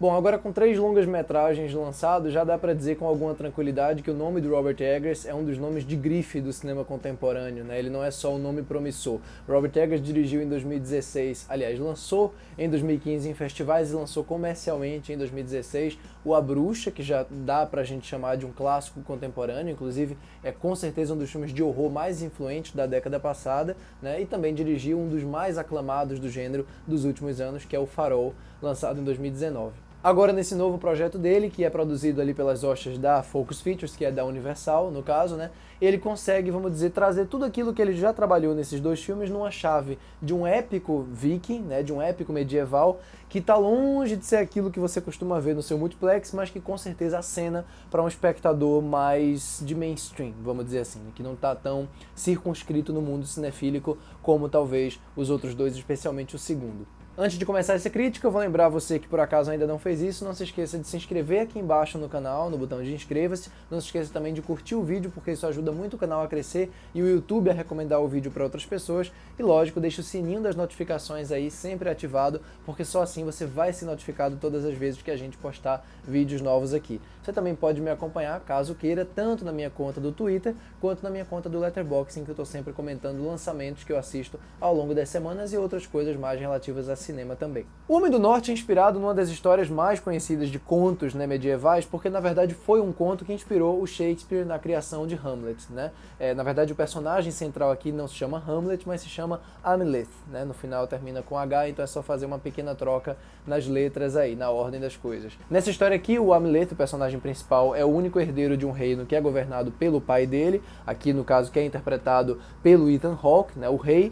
Bom, agora com 3 longas-metragens lançados, já dá pra dizer com alguma tranquilidade que o nome do Robert Eggers é um dos nomes de grife do cinema contemporâneo, né? Ele não é só um nome promissor. Robert Eggers dirigiu em 2016, aliás, lançou em 2015 em festivais e lançou comercialmente em 2016 o A Bruxa, que já dá pra gente chamar de um clássico contemporâneo, inclusive é com certeza um dos filmes de horror mais influentes da década passada, né? E também dirigiu um dos mais aclamados do gênero dos últimos anos, que é o Farol, lançado em 2019. Agora, nesse novo projeto dele, que é produzido ali pelas hostes da Focus Features, que é da Universal, no caso, né, ele consegue, vamos dizer, trazer tudo aquilo que ele já trabalhou nesses 2 filmes numa chave de um épico viking, né, de um épico medieval, que está longe de ser aquilo que você costuma ver no seu multiplex, mas que com certeza acena para um espectador mais de mainstream, vamos dizer assim, que não está tão circunscrito no mundo cinefílico como talvez os outros 2, especialmente o segundo. Antes de começar essa crítica, eu vou lembrar você que por acaso ainda não fez isso, não se esqueça de se inscrever aqui embaixo no canal, no botão de inscreva-se. Não se esqueça também de curtir o vídeo, porque isso ajuda muito o canal a crescer e o YouTube a recomendar o vídeo para outras pessoas. E lógico, deixa o sininho das notificações aí sempre ativado, porque só assim você vai ser notificado todas as vezes que a gente postar vídeos novos aqui. Você também pode me acompanhar, caso queira, tanto na minha conta do Twitter, quanto na minha conta do Letterboxd, em que eu estou sempre comentando lançamentos que eu assisto ao longo das semanas e outras coisas mais relativas a cinema também. O Homem do Norte é inspirado numa das histórias mais conhecidas de contos, né, medievais, porque na verdade foi um conto que inspirou o Shakespeare na criação de Hamlet, né? Na verdade o personagem central aqui não se chama Hamlet, mas se chama Amleth, né? No final termina com H, então é só fazer uma pequena troca nas letras aí, na ordem das coisas. Nessa história aqui, o Amleth, o personagem principal, é o único herdeiro de um reino que é governado pelo pai dele, aqui no caso que é interpretado pelo Ethan Hawke, né, o rei.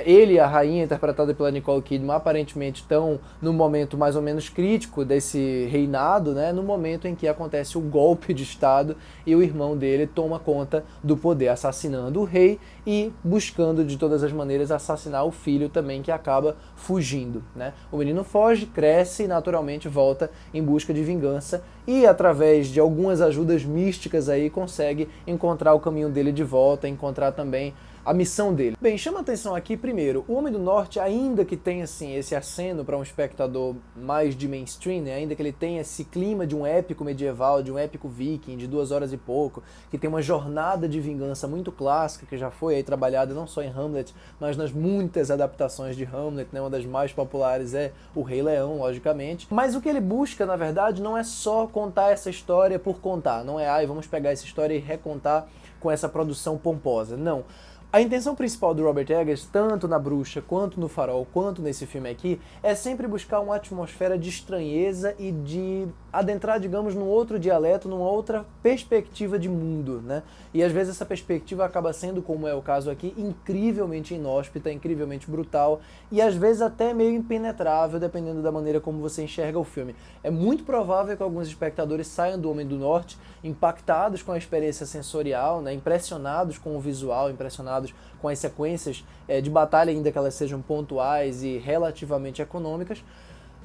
Ele e a rainha, interpretada pela Nicole Kidman, aparentemente estão no momento mais ou menos crítico desse reinado, né, no momento em que acontece o golpe de estado e o irmão dele toma conta do poder, assassinando o rei e buscando de todas as maneiras assassinar o filho também, que acaba fugindo, né. O menino foge, cresce e naturalmente volta em busca de vingança e através de algumas ajudas místicas aí consegue encontrar o caminho dele de volta, encontrar também a missão dele. Bem, chama atenção aqui primeiro, o Homem do Norte, ainda que tenha assim esse aceno para um espectador mais de mainstream, né, ainda que ele tenha esse clima de um épico medieval, de um épico viking, de 2 horas e pouco, que tem uma jornada de vingança muito clássica, que já foi aí trabalhada não só em Hamlet, mas nas muitas adaptações de Hamlet, né, uma das mais populares é O Rei Leão, logicamente. Mas o que ele busca, na verdade, não é só contar essa história por contar, não é, vamos pegar essa história e recontar com essa produção pomposa, não. A intenção principal do Robert Eggers, tanto na Bruxa, quanto no Farol, quanto nesse filme aqui, é sempre buscar uma atmosfera de estranheza e de adentrar, digamos, num outro dialeto, numa outra perspectiva de mundo, né? E às vezes essa perspectiva acaba sendo, como é o caso aqui, incrivelmente inóspita, incrivelmente brutal e às vezes até meio impenetrável, dependendo da maneira como você enxerga o filme. É muito provável que alguns espectadores saiam do Homem do Norte impactados com a experiência sensorial, né? Impressionados com o visual, impressionados com as sequências de batalha, ainda que elas sejam pontuais e relativamente econômicas,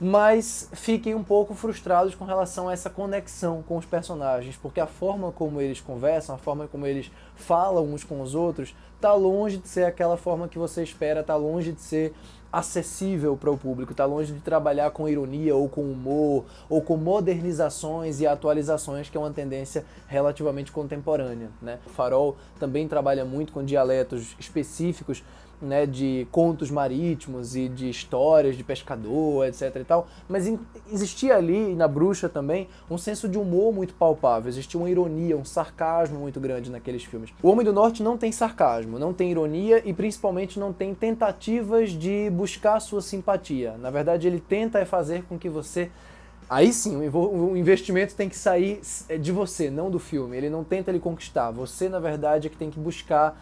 mas fiquem um pouco frustrados com relação a essa conexão com os personagens, porque a forma como eles conversam, a forma como eles falam uns com os outros, tá longe de ser aquela forma que você espera, tá longe de ser acessível para o público, tá longe de trabalhar com ironia ou com humor ou com modernizações e atualizações, que é uma tendência relativamente contemporânea, né? O Farol também trabalha muito com dialetos específicos, né, de contos marítimos e de histórias de pescador, etc e tal, mas existia ali, na Bruxa também, um senso de humor muito palpável, existia uma ironia, um sarcasmo muito grande naqueles filmes. O Homem do Norte não tem sarcasmo, não tem ironia e principalmente não tem tentativas de buscar a sua simpatia. Na verdade, ele tenta fazer com que você... Aí sim, o investimento tem que sair de você, não do filme. Ele não tenta lhe conquistar. Você, na verdade, é que tem que buscar...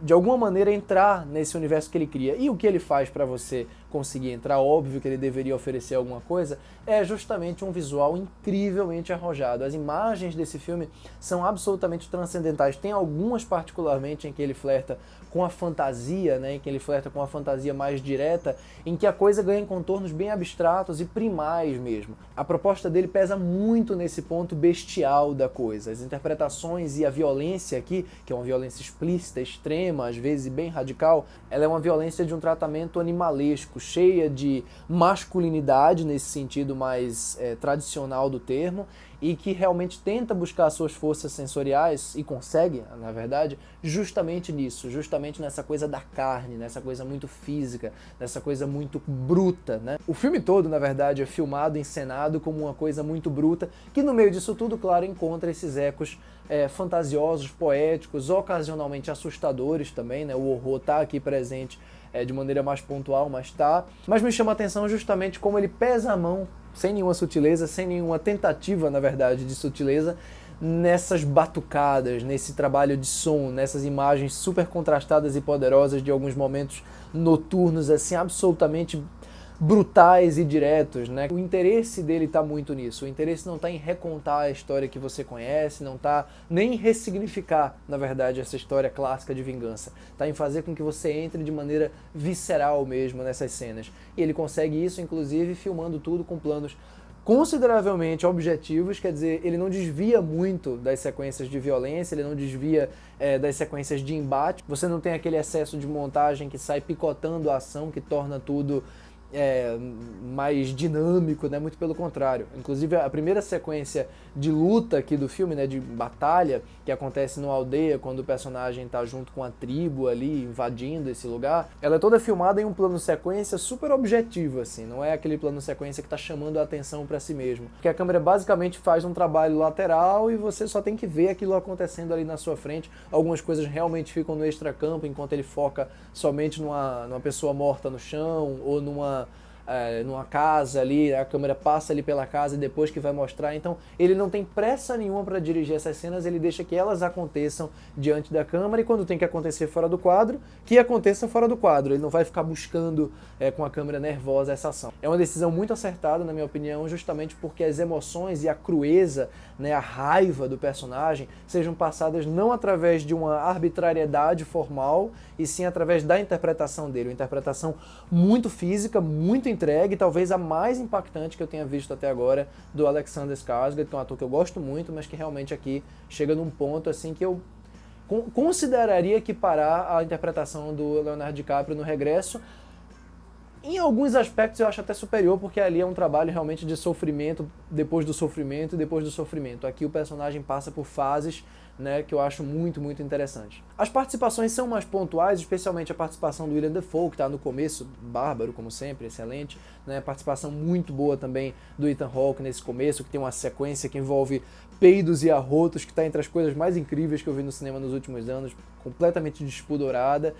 de alguma maneira entrar nesse universo que ele cria. E o que ele faz para você conseguir entrar, óbvio que ele deveria oferecer alguma coisa, é justamente um visual incrivelmente arrojado. As imagens desse filme são absolutamente transcendentais. Tem algumas particularmente em que ele flerta com a fantasia, né, em que ele flerta com a fantasia mais direta, em que a coisa ganha contornos bem abstratos e primais mesmo. A proposta dele pesa muito nesse ponto bestial da coisa. As interpretações e a violência aqui, que é uma violência explícita, extrema, extrema, às vezes bem radical, ela é uma violência de um tratamento animalesco, cheia de masculinidade nesse sentido mais tradicional do termo, e que realmente tenta buscar suas forças sensoriais, e consegue, na verdade, justamente nisso, justamente nessa coisa da carne, nessa coisa muito física, nessa coisa muito bruta, né? O filme todo, na verdade, é filmado, encenado como uma coisa muito bruta, que no meio disso tudo, claro, encontra esses ecos fantasiosos, poéticos, ocasionalmente assustadores também, né? O horror tá aqui presente de maneira mais pontual, mas me chama a atenção justamente como ele pesa a mão, sem nenhuma sutileza, sem nenhuma tentativa, na verdade, de sutileza, nessas batucadas, nesse trabalho de som, nessas imagens super contrastadas e poderosas de alguns momentos noturnos, assim, absolutamente brutais e diretos, né? O interesse dele está muito nisso. O interesse não está em recontar a história que você conhece, não está nem em ressignificar, na verdade, essa história clássica de vingança. Está em fazer com que você entre de maneira visceral mesmo nessas cenas. E ele consegue isso, inclusive, filmando tudo com planos consideravelmente objetivos, quer dizer, ele não desvia muito das sequências de violência, ele não desvia das sequências de embate. Você não tem aquele excesso de montagem que sai picotando a ação, que torna tudo mais dinâmico, né? Muito pelo contrário. Inclusive a primeira sequência de luta aqui do filme, né, de batalha, que acontece numa aldeia quando o personagem está junto com a tribo ali, invadindo esse lugar, ela é toda filmada em um plano sequência super objetivo, assim, não é aquele plano sequência que está chamando a atenção para si mesmo. Porque a câmera basicamente faz um trabalho lateral e você só tem que ver aquilo acontecendo ali na sua frente. Algumas coisas realmente ficam no extracampo, enquanto ele foca somente numa pessoa morta no chão, ou numa casa ali, a câmera passa ali pela casa e depois que vai mostrar. Então ele não tem pressa nenhuma para dirigir essas cenas, ele deixa que elas aconteçam diante da câmera, e quando tem que acontecer fora do quadro, que aconteça fora do quadro. Ele não vai ficar buscando com a câmera nervosa essa ação. É uma decisão muito acertada, na minha opinião, justamente porque as emoções e a crueza, né, a raiva do personagem sejam passadas não através de uma arbitrariedade formal, e sim através da interpretação dele. Uma interpretação muito física, muito entregue, talvez a mais impactante que eu tenha visto até agora, do Alexander Skarsgård, que é um ator que eu gosto muito, mas que realmente aqui chega num ponto assim que eu consideraria equiparar a interpretação do Leonardo DiCaprio no Regresso. Em alguns aspectos eu acho até superior, porque ali é um trabalho realmente de sofrimento, depois do sofrimento e depois do sofrimento. Aqui o personagem passa por fases, né, que eu acho muito, muito interessante. As participações são mais pontuais, especialmente a participação do William Dafoe, que está no começo, bárbaro como sempre, excelente, né, participação muito boa também do Ethan Hawke nesse começo, que tem uma sequência que envolve peidos e arrotos, que está entre as coisas mais incríveis que eu vi no cinema nos últimos anos, completamente despudorada.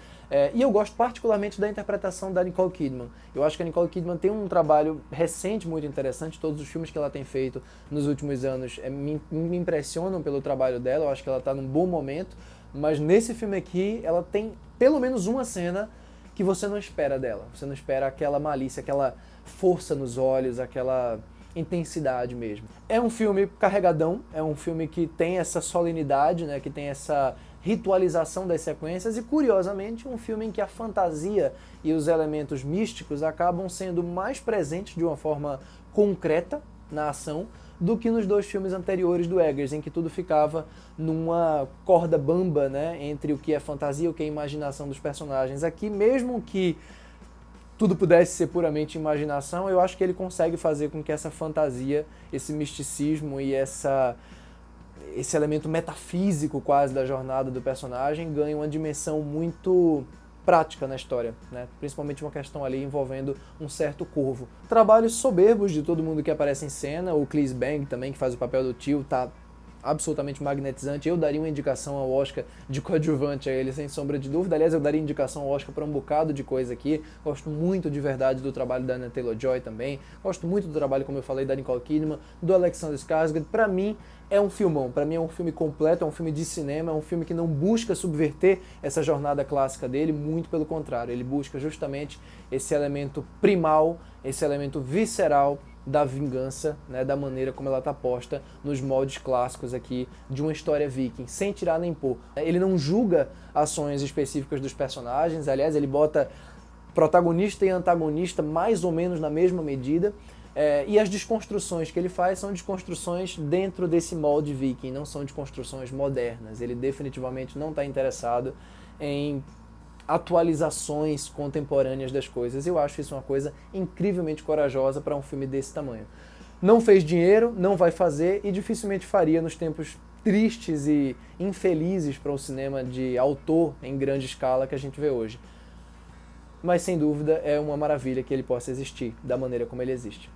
E eu gosto particularmente da interpretação da Nicole Kidman. Eu acho que a Nicole Kidman tem um trabalho recente muito interessante. Todos os filmes que ela tem feito nos últimos anos me impressionam pelo trabalho dela. Eu acho que ela está num bom momento, mas nesse filme aqui ela tem pelo menos uma cena que você não espera dela. Você não espera aquela malícia, aquela força nos olhos, aquela intensidade mesmo. É um filme carregadão, é um filme que tem essa solenidade, né, que tem essa ritualização das sequências, e curiosamente um filme em que a fantasia e os elementos místicos acabam sendo mais presentes de uma forma concreta na ação do que nos dois filmes anteriores do Eggers, em que tudo ficava numa corda bamba, né, entre o que é fantasia e o que é imaginação dos personagens. Aqui, mesmo que tudo pudesse ser puramente imaginação, eu acho que ele consegue fazer com que essa fantasia, esse misticismo e esse elemento metafísico quase da jornada do personagem ganhe uma dimensão muito prática na história, né? Principalmente uma questão ali envolvendo um certo corvo. Trabalhos soberbos de todo mundo que aparece em cena, o Cleese Bang também, que faz o papel do tio, tá absolutamente magnetizante. Eu daria uma indicação ao Oscar de coadjuvante a ele, sem sombra de dúvida. Aliás, eu daria indicação ao Oscar para um bocado de coisa aqui. Gosto muito de verdade do trabalho da Anya Taylor-Joy também. Gosto muito do trabalho, como eu falei, da Nicole Kidman, do Alexander Skarsgård. Para mim, é um filmão. Para mim é um filme completo, é um filme de cinema, é um filme que não busca subverter essa jornada clássica dele, muito pelo contrário. Ele busca justamente esse elemento primal, esse elemento visceral da vingança, né, da maneira como ela está posta nos moldes clássicos aqui de uma história viking, sem tirar nem pôr. Ele não julga ações específicas dos personagens, aliás, ele bota protagonista e antagonista mais ou menos na mesma medida, e as desconstruções que ele faz são desconstruções dentro desse molde viking, não são desconstruções modernas. Ele definitivamente não está interessado em atualizações contemporâneas das coisas. Eu acho isso uma coisa incrivelmente corajosa para um filme desse tamanho. Não fez dinheiro, não vai fazer e dificilmente faria nos tempos tristes e infelizes para o cinema de autor em grande escala que a gente vê hoje. Mas sem dúvida é uma maravilha que ele possa existir da maneira como ele existe.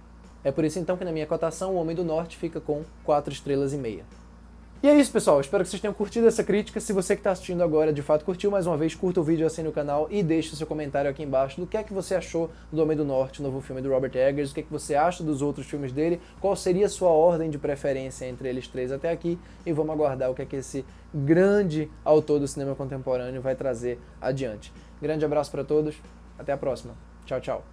É por isso então que na minha cotação O Homem do Norte fica com 4,5 estrelas. E é isso, pessoal. Espero que vocês tenham curtido essa crítica. Se você que está assistindo agora de fato curtiu, mais uma vez, curta o vídeo, assine o canal e deixe o seu comentário aqui embaixo do que é que você achou do Homem do Norte, o novo filme do Robert Eggers, o que é que você acha dos outros filmes dele, qual seria a sua ordem de preferência entre eles três até aqui, e vamos aguardar o que é que esse grande autor do cinema contemporâneo vai trazer adiante. Grande abraço para todos, até a próxima. Tchau, tchau.